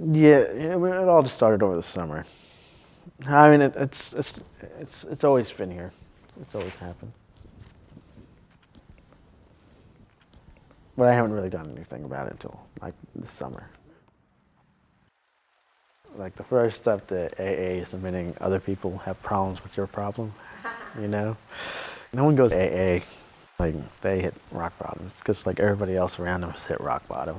Yeah, it all just started over the summer. I mean, it's always been here. It's always happened. But I haven't really done anything about it until like this summer. Like the first step to AA is admitting other people have problems with your problem. You know, no one goes to AA like they hit rock bottom. It's because like everybody else around them has hit rock bottom.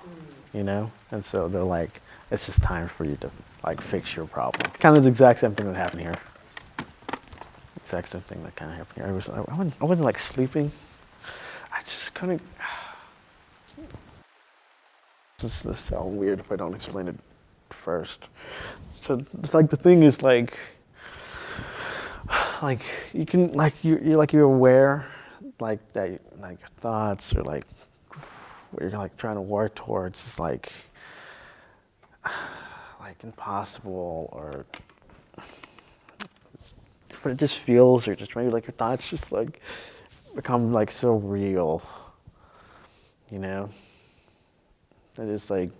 You know, and so they're like, it's just time for you to like fix your problem. Kind of the exact same thing that happened here. Exact same thing that kind of happened here. I wasn't like sleeping. I just couldn't. This sounds weird if I don't explain it first. So it's like the thing is like you can you're aware like that like your thoughts or like what you're like trying to work towards is like impossible or but it just feels or just maybe like your thoughts just like become like so real, you know. It is like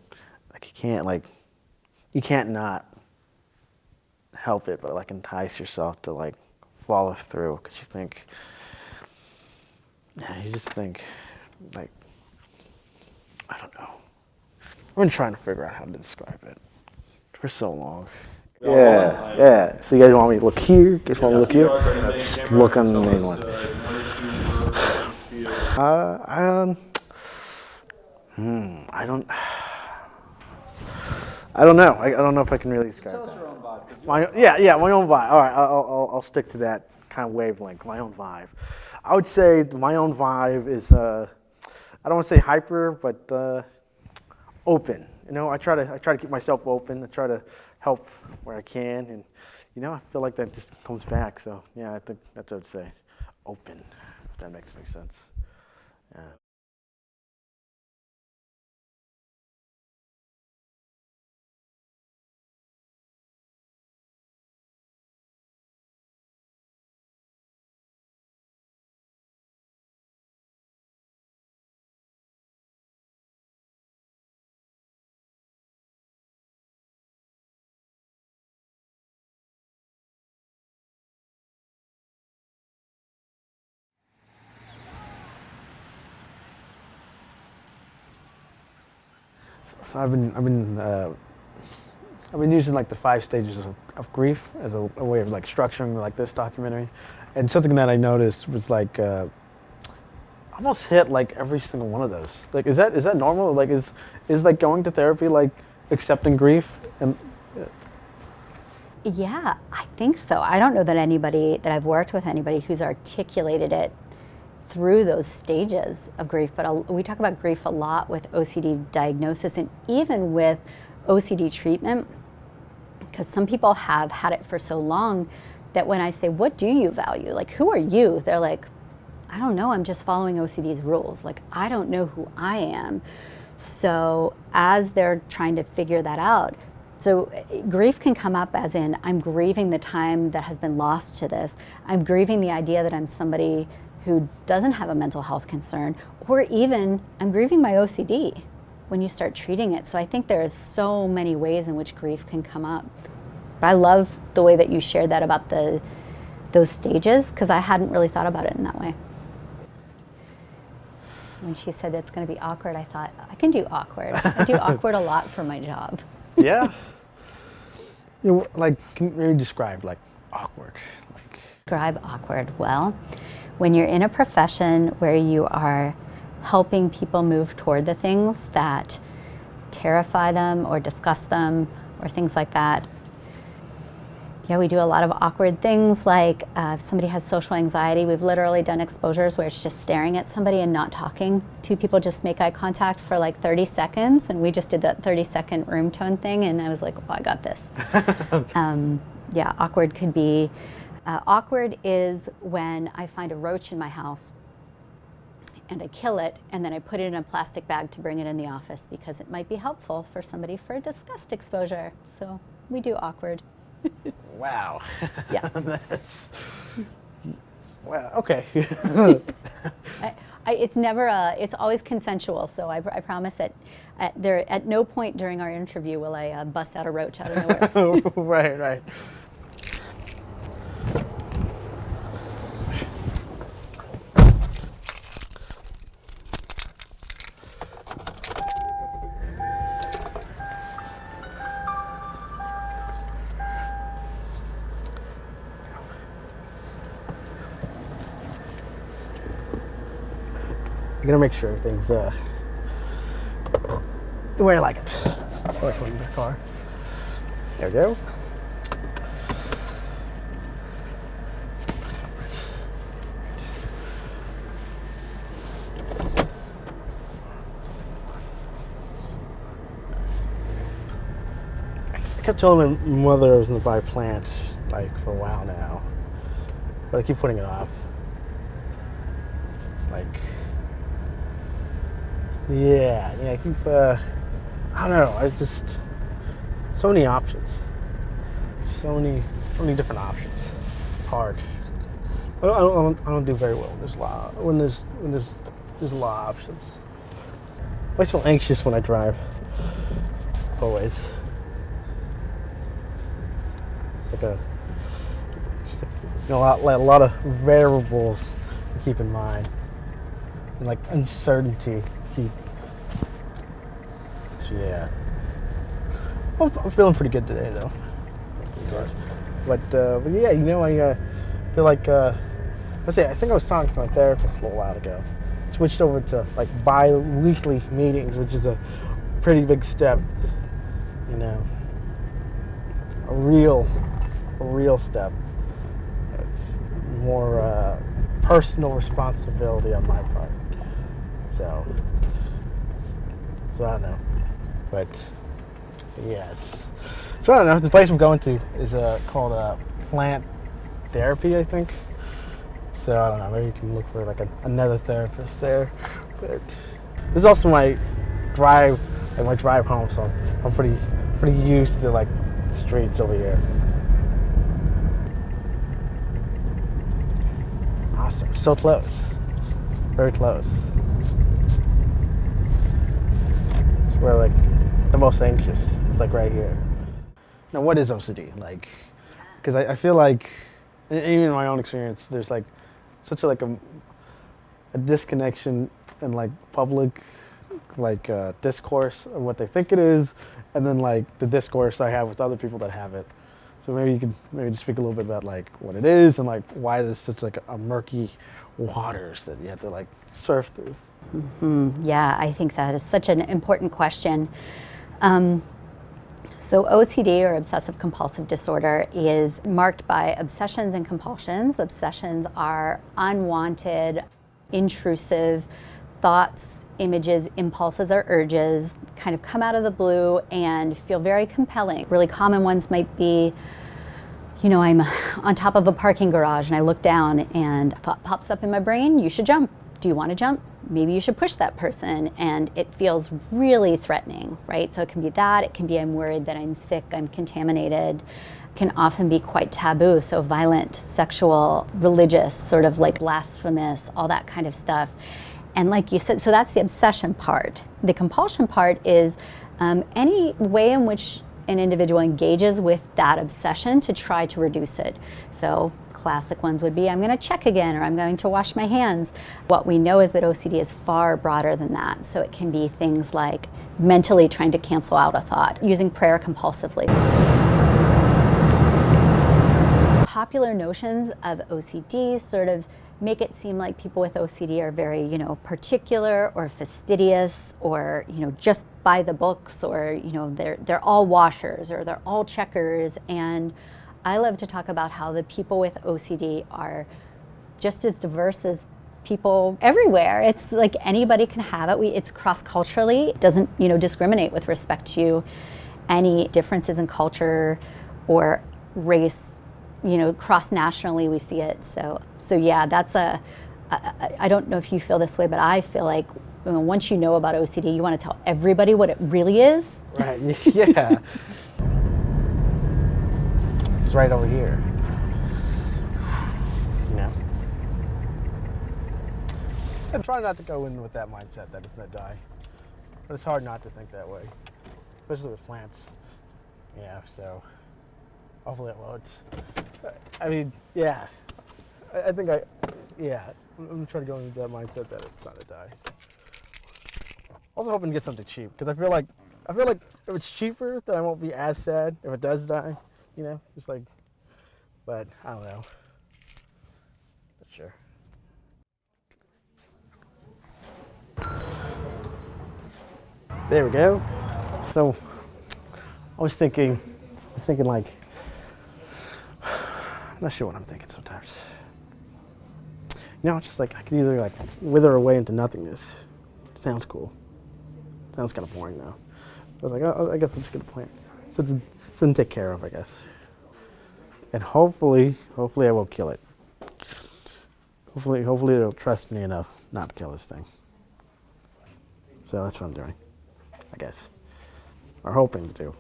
you can't not help it but like entice yourself to like follow through because you think you just think like I don't know. I've been trying to figure out how to describe it for so long. Yeah. So you guys want me to look here? You guys want me to look here? Just look on the main one. I don't know. I don't know if I can really describe that. Tell us your own vibe. My own vibe. All right, I'll stick to that kind of wavelength. My own vibe. I would say my own vibe is I don't want to say hyper, but open. You know, I try to keep myself open. I try to help where I can, and you know, I feel like that just comes back. So yeah, I think that's what I would say. Open, if that makes any sense. Yeah. So I've been using like the 5 stages of grief as a way of like structuring like this documentary, and something that I noticed was like almost hit like every single one of those. Like, is that normal? Like, is like going to therapy like accepting grief? And yeah, I think so. I don't know that I've worked with anybody who's articulated it through those stages of grief, but we talk about grief a lot with OCD diagnosis and even with OCD treatment, because some people have had it for so long that when I say, what do you value? Like, who are you? They're like, I don't know, I'm just following OCD's rules. Like, I don't know who I am. So as they're trying to figure that out, so grief can come up as in, I'm grieving the time that has been lost to this. I'm grieving the idea that I'm somebody who doesn't have a mental health concern, or even I'm grieving my OCD when you start treating it. So I think there's so many ways in which grief can come up. But I love the way that you shared that about those stages, because I hadn't really thought about it in that way. When she said it's going to be awkward, I thought, I can do awkward. I do awkward a lot for my job. yeah. You know, like, can you maybe describe like awkward? Describe awkward. Well, when you're in a profession where you are helping people move toward the things that terrify them or disgust them or things like that. Yeah, we do a lot of awkward things, like if somebody has social anxiety, we've literally done exposures where it's just staring at somebody and not talking. 2 people just make eye contact for like 30 seconds, and we just did that 30-second room tone thing, and I was like, oh, I got this. Yeah, awkward could be, awkward is when I find a roach in my house and I kill it, and then I put it in a plastic bag to bring it in the office because it might be helpful for somebody for a disgust exposure. So we do awkward. Wow. Yeah. Wow, okay. It's never it's always consensual. So I promise that at no point during our interview will I bust out a roach out of nowhere. Right, right. I'm gonna make sure everything's the way I like it. I like in the car. There we go. I kept telling my mother I was gonna buy a plant like for a while now, but I keep putting it off. Like, yeah, I keep, I don't know, I just, so many options. So many different options. It's hard. I don't do very well when there's a lot, when there's a lot of options. I always feel anxious when I drive. Always. It's like a lot of variables to keep in mind. And like uncertainty. So yeah, I'm feeling pretty good today though. But yeah, I feel like I think I was talking to my therapist a little while ago. Switched over to like bi-weekly meetings, which is a pretty big step. A real step. It's more personal responsibility on my part. So I don't know, but yes. So I don't know. The place I'm going to is called Plant Therapy, I think. So I don't know. Maybe you can look for like another therapist there. But there's also my drive home. So I'm pretty used to like the streets over here. Awesome. So close. Very close. We're like the most anxious. It's like right here. Now, what is OCD? Like, because I feel like, even in my own experience, there's like such a disconnection in like public discourse of what they think it is, and then like the discourse I have with other people that have it. So maybe you could just speak a little bit about like what it is and like why there's such like a murky waters that you have to like surf through. Mm-hmm. Yeah, I think that is such an important question. So OCD, or obsessive compulsive disorder, is marked by obsessions and compulsions. Obsessions are unwanted, intrusive thoughts, images, impulses, or urges, kind of come out of the blue and feel very compelling. Really common ones might be, I'm on top of a parking garage and I look down and a thought pops up in my brain, you should jump. Do you want to jump? Maybe you should push that person, and it feels really threatening, right? So it can be that, it can be I'm worried that I'm sick, I'm contaminated. It can often be quite taboo, so violent, sexual, religious, sort of like blasphemous, all that kind of stuff. And like you said, so that's the obsession part. The compulsion part is any way in which an individual engages with that obsession to try to reduce it. So classic ones would be, I'm going to check again, or I'm going to wash my hands. What we know is that OCD is far broader than that. So it can be things like mentally trying to cancel out a thought, using prayer compulsively. Popular notions of OCD sort of make it seem like people with OCD are very, particular or fastidious, or, just by the books, or, they're all washers, or they're all checkers. And I love to talk about how the people with OCD are just as diverse as people everywhere. It's like anybody can have it. It's cross-culturally. It doesn't, discriminate with respect to any differences in culture or race. Cross-nationally we see it. So yeah, that's I don't know if you feel this way, but I feel like once you know about OCD, you want to tell everybody what it really is. Right, yeah. It's right over here. I'm trying not to go in with that mindset that it's gonna die, but it's hard not to think that way, especially with plants. Yeah, so hopefully it won't. I mean, yeah, I think I'm trying to go into that mindset that it's not gonna die. Also hoping to get something cheap, because I feel like if it's cheaper, then I won't be as sad if it does die. You know, just like, but I don't know. Not sure. There we go. So I was thinking like, I'm not sure what I'm thinking sometimes. You know, it's just like I could either like wither away into nothingness. Sounds cool. Sounds kind of boring now. I was like, oh, I guess I'm just gonna plant. Something to take care of, I guess. And hopefully I will kill it. Hopefully it'll trust me enough not to kill this thing. So that's what I'm doing, I guess. Or hoping to do.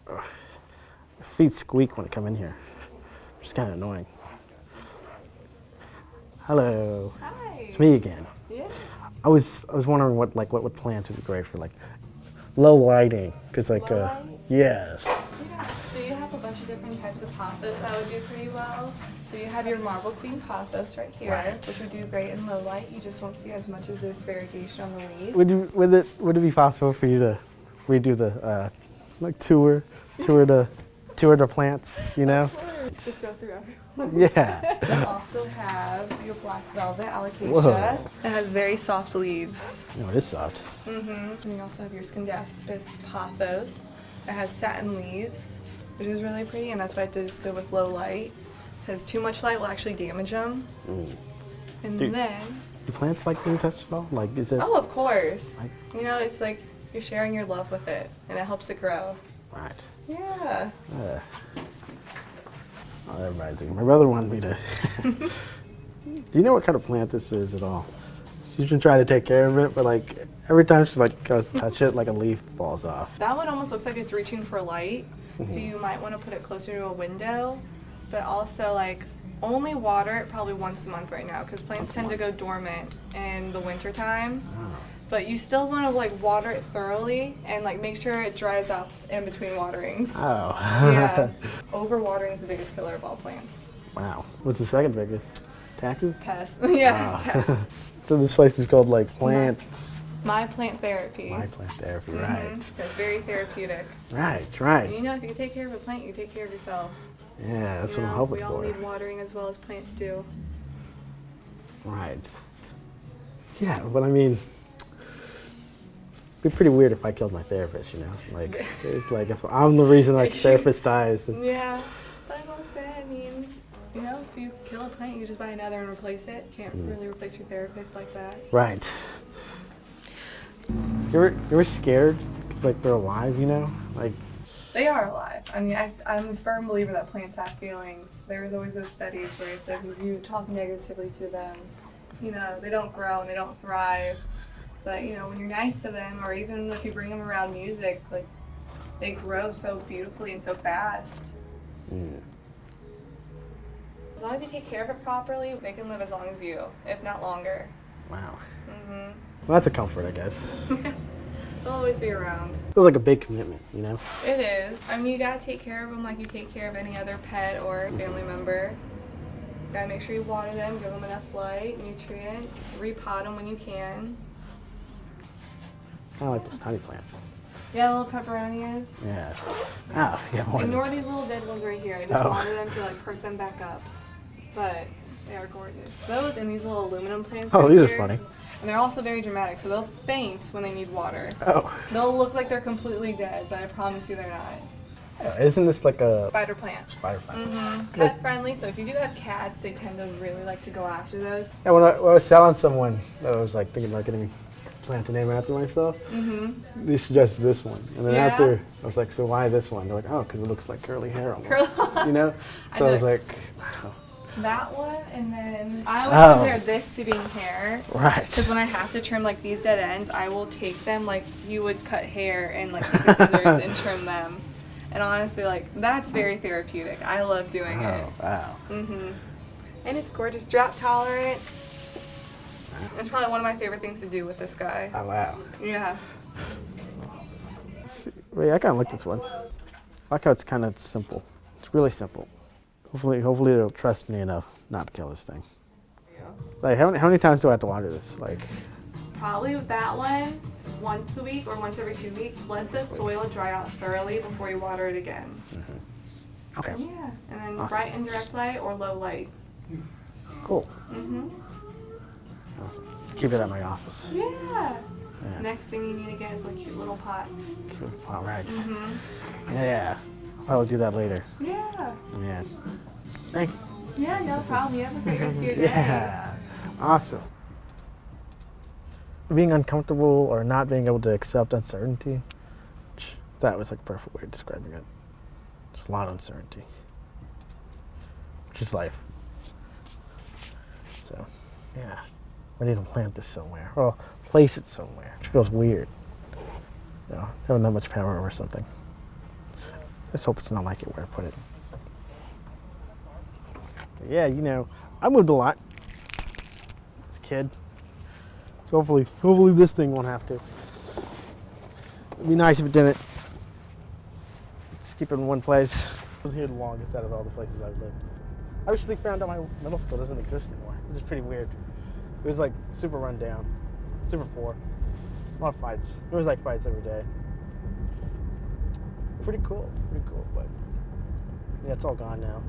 Ugh. My feet squeak when I come in here. It's kind of annoying. Hello. Hi. It's me again. Yeah. I was wondering what plants would be great for like low lighting, because like Low light? yes. Yeah. So you have a bunch of different types of pothos that would do pretty well. So you have your marble queen pothos right here, which would do great in low light. You just won't see as much of this variegation on the leaves. Would it be possible for you to redo the like tour the plants, you know? Just go through everyone. Yeah. You also have your black velvet alocasia. Whoa. It has very soft leaves. No, it is soft. And you also have your Scindapsus pothos. It has satin leaves, which is really pretty, and that's why it does good with low light. Because too much light will actually damage them. And then... Do plants like being touched at all? Like, is it... Oh, of course. Like, You know, it's like you're sharing your love with it, and it helps it grow. right. Yeah. Oh, that reminds me. My brother wanted me to... Do you know what kind of plant this is at all? She's been trying to take care of it, but like every time she like goes to touch it, like a leaf falls off. That one almost looks like it's reaching for light, so you might want to put it closer to a window, but also like only water it probably once a month right now, because plants tend to go dormant in the winter time. But you still want to like water it thoroughly and like make sure it dries up in between waterings. Oh. Yeah. Overwatering is the biggest killer of all plants. Wow. What's the second biggest? Taxes? Pests. Yeah. Pests. So this place is called like Plant... My Plant Therapy. My Plant Therapy, right. It's very therapeutic. Right, right. You know, if you can take care of a plant, you take care of yourself. Yeah, that's You what I'm know, hoping we all for. need watering as well as plants do. Right. Yeah, but I mean... It'd be pretty weird if I killed my therapist, you know? Like, it's like if I'm the reason like the therapist dies. It's, Yeah, but I will say, I mean, you know, if you kill a plant, you just buy another and replace it. Can't really replace your therapist like that. right. You ever scared 'cause, like they're alive, you know? Like, They are alive. I mean, I'm a firm believer that plants have feelings. There's always those studies where it's like if you talk negatively to them, you know, they don't grow and they don't thrive. But, you know, when you're nice to them, or even if you bring them around music, like, they grow so beautifully and so fast. As long as you take care of it properly, they can live as long as you, if not longer. wow. Well, that's a comfort, I guess. They'll always be around. Feels like a big commitment, you know? It is. I mean, you gotta take care of them like you take care of any other pet or family member. You gotta make sure you water them, give them enough light, nutrients, repot them when you can. I like those tiny plants. Yeah, little pepperonias. Yeah. Oh, yeah, more of Ignore this. these little dead ones right here. I just Oh. water them to like perk them back up. But they are gorgeous. Those and these little aluminum plants. Oh, right these are here, funny. And they're also very dramatic, so they'll faint when they need water. Oh. They'll look like they're completely dead, but I promise you they're not. Isn't this like a Spider plant. spider plant? Pet friendly, so if you do have cats, they tend to really like to go after those. Yeah, when I was telling someone, I was like thinking about getting a plant to name after myself. They suggested this one, and then Yeah? after I was like, "So why this one?" They're like, "Oh, because it looks like curly hair almost." You know? So I was like, "Wow." That one, and then I Oh. always compare this to being hair. Right. Because when I have to trim like these dead ends, I will take them like you would cut hair and like take the scissors and trim them. And honestly, like that's very therapeutic. I love doing it. Oh, wow. And it's gorgeous, drought tolerant. It's probably one of my favorite things to do with this guy. Oh, wow. Yeah. Wait, I kind of like this one. I like how it's kind of simple. It's really simple. Hopefully it'll trust me enough not to kill this thing. Like, how many times do I have to water this? Like, Probably with that one, once a week or once every 2 weeks. Let the soil dry out thoroughly before you water it again. okay, Yeah, and then Awesome. bright and direct light or low light. cool. Mm-hmm. Awesome. Keep it at my office. Yeah. Yeah. Next thing you need again is a cute little pot. Cool. All right. Mm-hmm. Yeah. I'll do that later. Yeah. Yeah. Thank you. Yeah, no problem. You have a great rest of your day. Yeah. Awesome. Being uncomfortable or not being able to accept uncertainty, that was like a perfect way of describing it. There's a lot of uncertainty, which is life. So, yeah, I need to plant this somewhere, or place it somewhere, which feels weird. You know, having that much power over something. I just hope it's not like it where I put it. But yeah, you know, I moved a lot as a kid. So hopefully this thing won't have to. It'd be nice if it didn't. Just keep it in one place. I was here the longest out of all the places I've lived. I recently found out my middle school doesn't exist anymore, which is pretty weird. It was like super run down, super poor. A lot of fights. There was like fights every day. Pretty cool, but yeah, it's all gone now.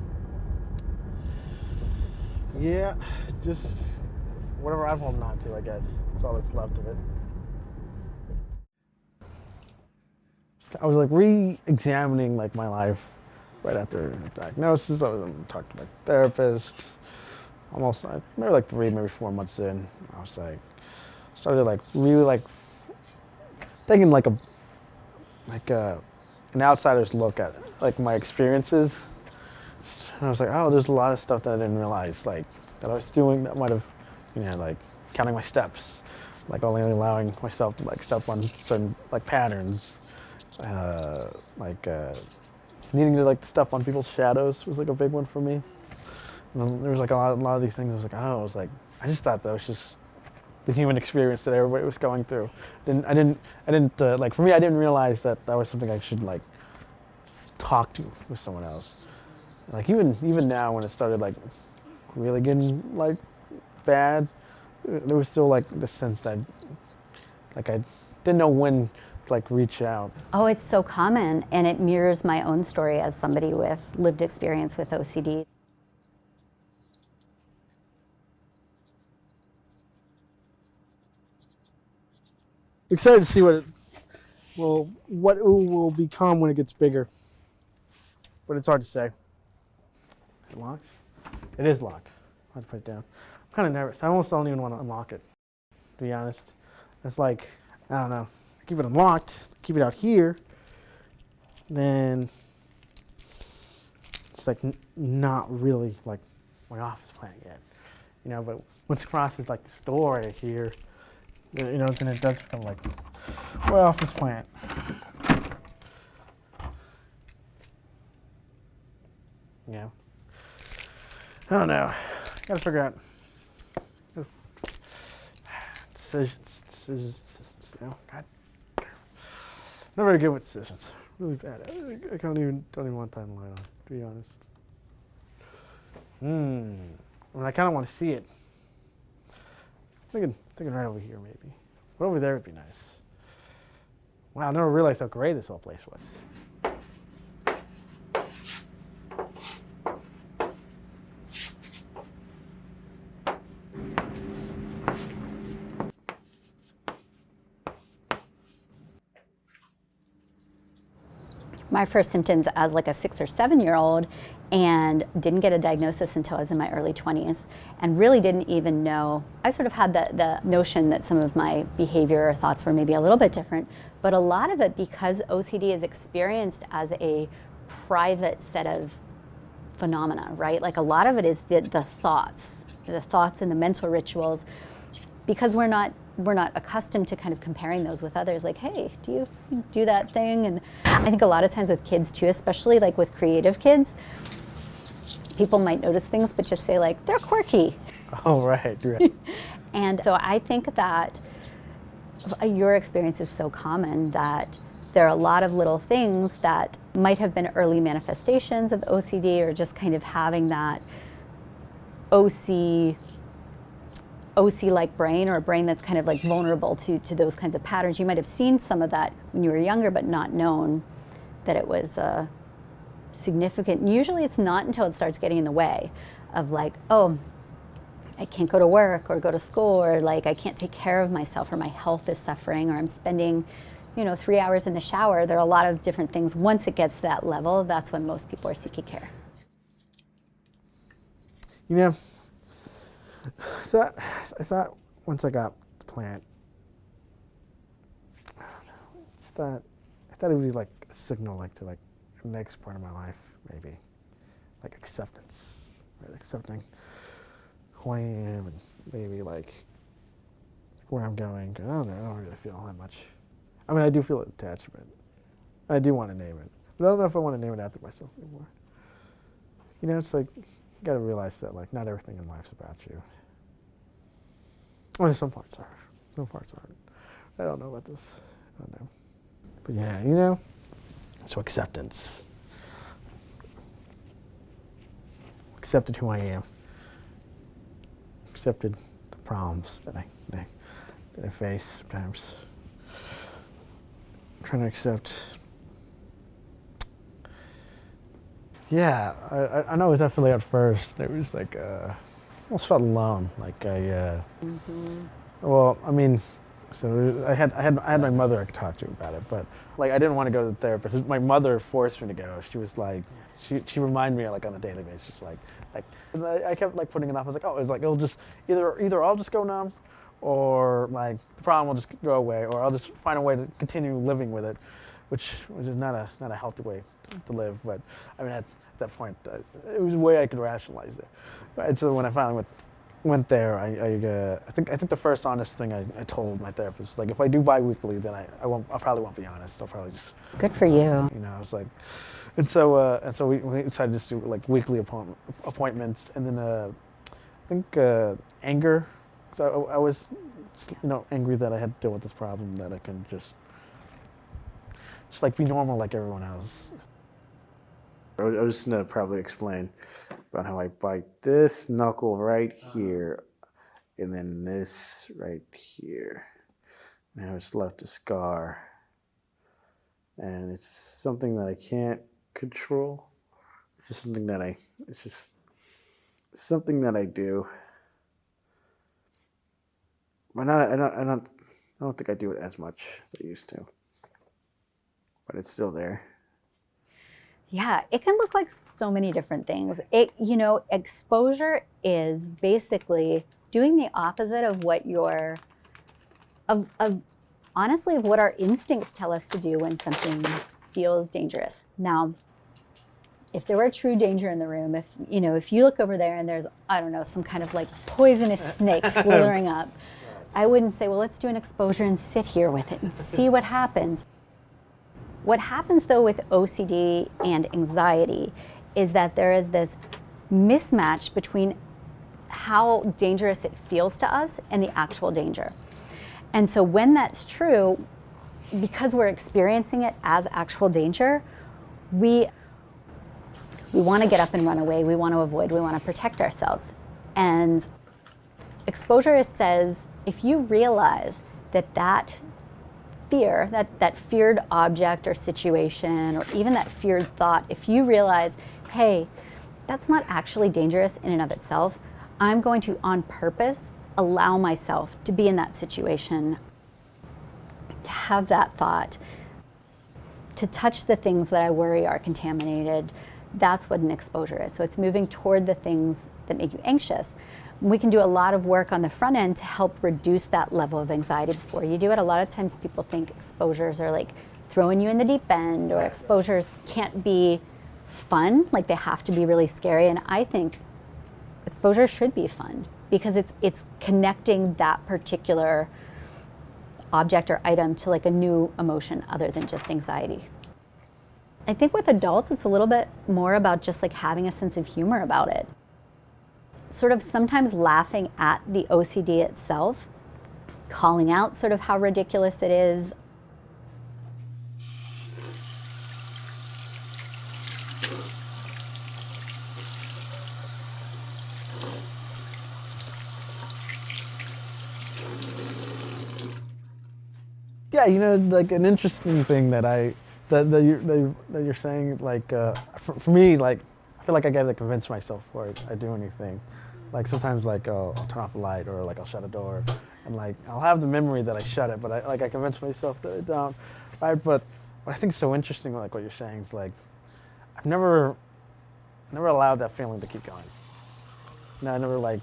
Yeah, just whatever I'm holding on to, I guess. That's all that's left of it. I was like re-examining like my life right after diagnosis. I was talking to my therapist. Almost, maybe like 3, maybe 4 months in. I was like, started like really like taking like an outsider's look at like my experiences. And I was like, oh, there's a lot of stuff that I didn't realize, like that I was doing that might have, you know, like counting my steps, like only allowing myself to like step on certain like patterns, needing to like step on people's shadows was like a big one for me. And there was like a lot of these things. I was like, I just thought that was just the human experience that everybody was going through. I didn't like for me. I didn't realize that that was something I should like talk to with someone else. Like even now when it started like really getting like bad, there was still like the sense that I didn't know when to like reach out. Oh, it's so common, and it mirrors my own story as somebody with lived experience with OCD. Excited to see what it will become when it gets bigger, but it's hard to say. Is it locked? It is locked. I'll put it down. I'm kind of nervous. I almost don't even want to unlock it, to be honest. It's like, I don't know. Keep it unlocked, keep it out here, then it's like not really like my office plan yet, you know. But once it crosses like this door right here, you know, then it does become like my office plant. Yeah. I don't know. Gotta figure out decisions. You know, God. Not very good with decisions. Really bad. I don't even want time to lie on, to be honest. I mean, I kind of want to see it. Thinking right over here, maybe. But over there would be nice. Wow, I never realized how gray this whole place was. My first symptoms as like a 6 or 7-year-old, and didn't get a diagnosis until I was in my early 20s, and really didn't even know. I sort of had the notion that some of my behavior or thoughts were maybe a little bit different, but a lot of it, because OCD is experienced as a private set of phenomena, right? Like a lot of it is the thoughts and the mental rituals, because we're not accustomed to kind of comparing those with others. Like, hey, do you do that thing? And I think a lot of times with kids too, especially like with creative kids, people might notice things but just say like, they're quirky. Oh, right. And so I think that your experience is so common that there are a lot of little things that might have been early manifestations of OCD, or just kind of having that OC-like brain, or a brain that's kind of like vulnerable to those kinds of patterns. You might have seen some of that when you were younger, but not known that it was significant. And usually it's not until it starts getting in the way of like, oh, I can't go to work or go to school, or like I can't take care of myself, or my health is suffering, or I'm spending 3 hours in the shower. There are a lot of different things. Once it gets to that level, that's when most people are seeking care. I thought once I got the plant, I thought it would be like a signal, like to like the next part of my life, maybe, like acceptance, right? Accepting who I am, and maybe like where I'm going. I don't know. I don't really feel that much. I mean, I do feel attachment. I do want to name it, but I don't know if I want to name it after myself anymore. It's like you got to realize that like not everything in life's about you. Well, some parts are. Some parts aren't. I don't know about this. I don't know. But yeah, so acceptance. Accepted who I am. Accepted the problems that I face sometimes. I'm trying to accept. Yeah, I know definitely at first it was like almost felt alone. Like well, I mean, so I had my mother I could talk to about it, but like I didn't want to go to the therapist. My mother forced me to go. She was like, she reminded me like on a daily basis, like I kept like putting it off. I was like, oh, it's like it'll just either I'll just go numb, or like the problem will just go away, or I'll just find a way to continue living with it, which is not a healthy way to live. But I mean, at that point, it was a way I could rationalize it. And so when I finally went there, I think the first honest thing I told my therapist was like, if I do bi-weekly, then I probably won't be honest. I'll probably just. Good for you. I was like, and so we decided to just do like weekly appointments, and then I think anger. So I was angry that I had to deal with this problem, that I can just like be normal like everyone else. I was just going to probably explain about how I bite this knuckle right here, and then this right here. And I just left a scar. And it's something that I can't control. It's just something that I do. But I don't think I do it as much as I used to. But it's still there. Yeah, it can look like so many different things. Exposure is basically doing the opposite of what honestly, of what our instincts tell us to do when something feels dangerous. Now, if there were true danger in the room, if you look over there and there's, I don't know, some kind of like poisonous snake slithering up, I wouldn't say, well, let's do an exposure and sit here with it and see what happens. What happens, though, with OCD and anxiety is that there is this mismatch between how dangerous it feels to us and the actual danger. And so when that's true, because we're experiencing it as actual danger, we want to get up and run away. We want to avoid. We want to protect ourselves. And exposure says, if you realize that fear, that feared object or situation, or even that feared thought, if you realize, hey, that's not actually dangerous in and of itself, I'm going to, on purpose, allow myself to be in that situation, to have that thought, to touch the things that I worry are contaminated. That's what an exposure is. So it's moving toward the things that make you anxious. We can do a lot of work on the front end to help reduce that level of anxiety before you do it. A lot of times people think exposures are like throwing you in the deep end, or exposures can't be fun, like they have to be really scary. And I think exposure should be fun, because it's connecting that particular object or item to like a new emotion other than just anxiety. I think with adults, it's a little bit more about just like having a sense of humor about it. sort of sometimes laughing at the OCD itself, calling out sort of how ridiculous it is. Yeah, you know, like an interesting thing that you're saying, like for me, like I feel like I gotta convince myself before I do anything. Like sometimes, like I'll turn off the light or like I'll shut a door, and like I'll have the memory that I shut it, but I convince myself that I don't, right? But what I think is so interesting, like what you're saying, is like I've never allowed that feeling to keep going. No, I never like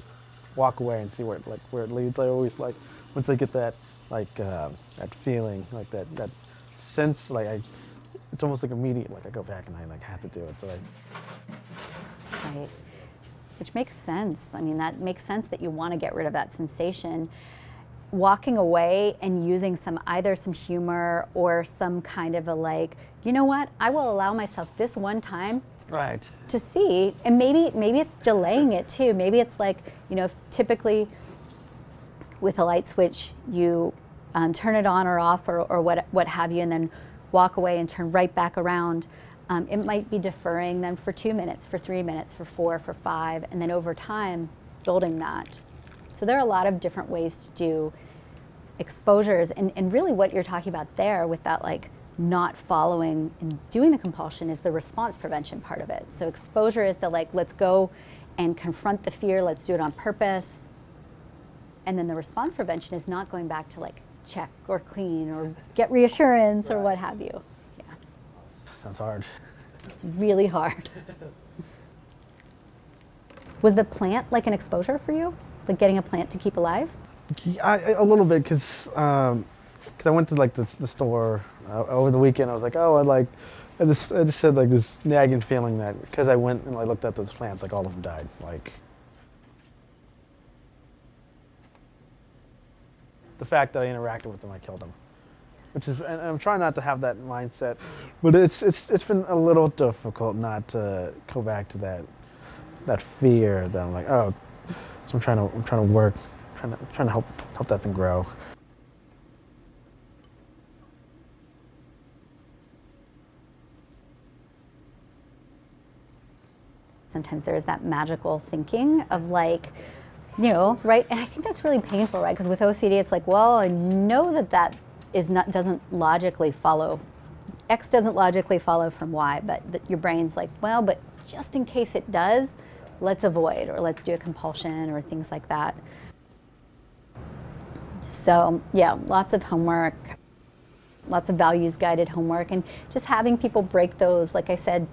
walk away and see where it leads. I always like once I get that that feeling, like that sense, like it's almost like immediate. Like I go back and I like have to do it. So Right. Which makes sense. I mean, that makes sense that you want to get rid of that sensation. Walking away and using either some humor or some kind of a like, you know what? I will allow myself this one time right. to see, and maybe it's delaying it too. Maybe it's like, you know, typically with a light switch, you turn it on or off or what have you, and then walk away and turn right back around. It might be deferring then for 2 minutes, for 3 minutes, for 4, for 5, and then over time, building that. So there are a lot of different ways to do exposures, and really what you're talking about there with that like not following and doing the compulsion is the response prevention part of it. So exposure is the like, let's go and confront the fear, let's do it on purpose. And then the response prevention is not going back to like check or clean or get reassurance or what have you. Yeah. Sounds hard. It's really hard. Was the plant like an exposure for you? Like getting a plant to keep alive? Yeah, a little bit, because I went to like the store over the weekend. I was like, oh, I just had like this nagging feeling that because I went and I looked at those plants, like all of them died. Like the fact that I interacted with them, I killed them. Which is, and I'm trying not to have that mindset, but it's been a little difficult not to go back to that fear that I'm like, oh, so I'm trying to work, trying to help that thing grow. Sometimes there's that magical thinking of like, you know, right? And I think that's really painful, right? Because with OCD, it's like, well, I know that doesn't logically follow. X doesn't logically follow from Y, but your brain's like, well, but just in case it does, let's avoid, or let's do a compulsion or things like that. So yeah, lots of homework, lots of values guided homework, and just having people break those, like I said,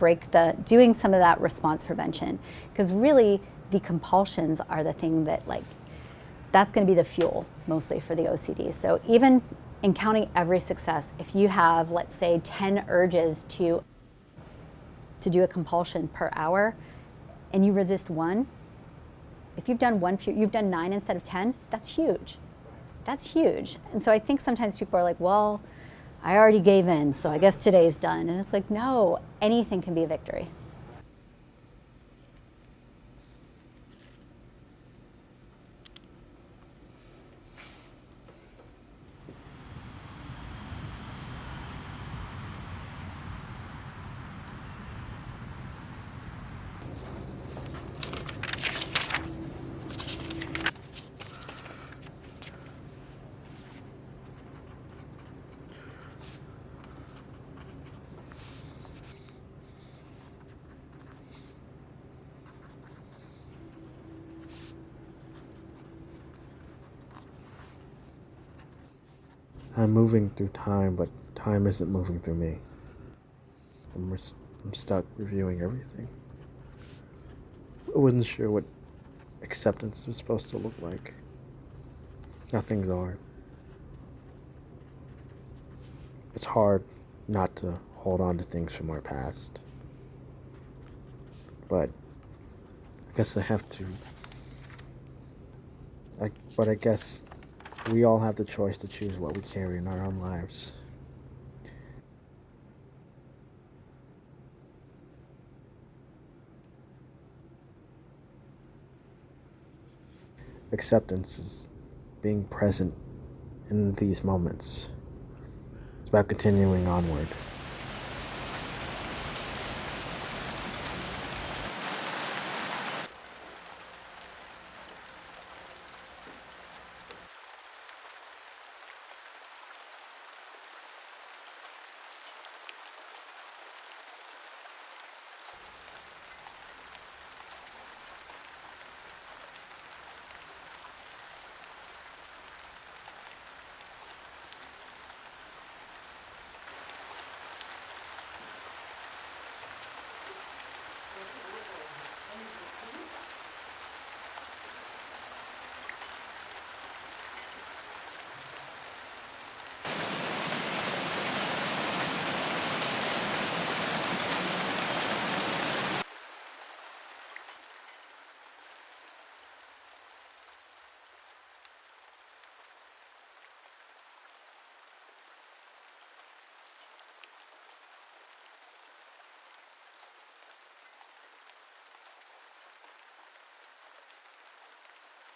doing some of that response prevention. Because really the compulsions are the thing that like, that's gonna be the fuel mostly for the OCD. So even in counting every success, if you have, let's say, 10 urges to do a compulsion per hour, and you resist one, if you've done you've done 9 instead of 10, that's huge. That's huge. And so I think sometimes people are like, well, I already gave in, so I guess today's done. And it's like, no, anything can be a victory. I'm moving through time, but time isn't moving through me. I'm stuck reviewing everything. I wasn't sure what acceptance was supposed to look like. Nothing's hard. It's hard not to hold on to things from our past. But I guess I have to. But I guess we all have the choice to choose what we carry in our own lives. acceptance is being present in these moments. It's about continuing onward.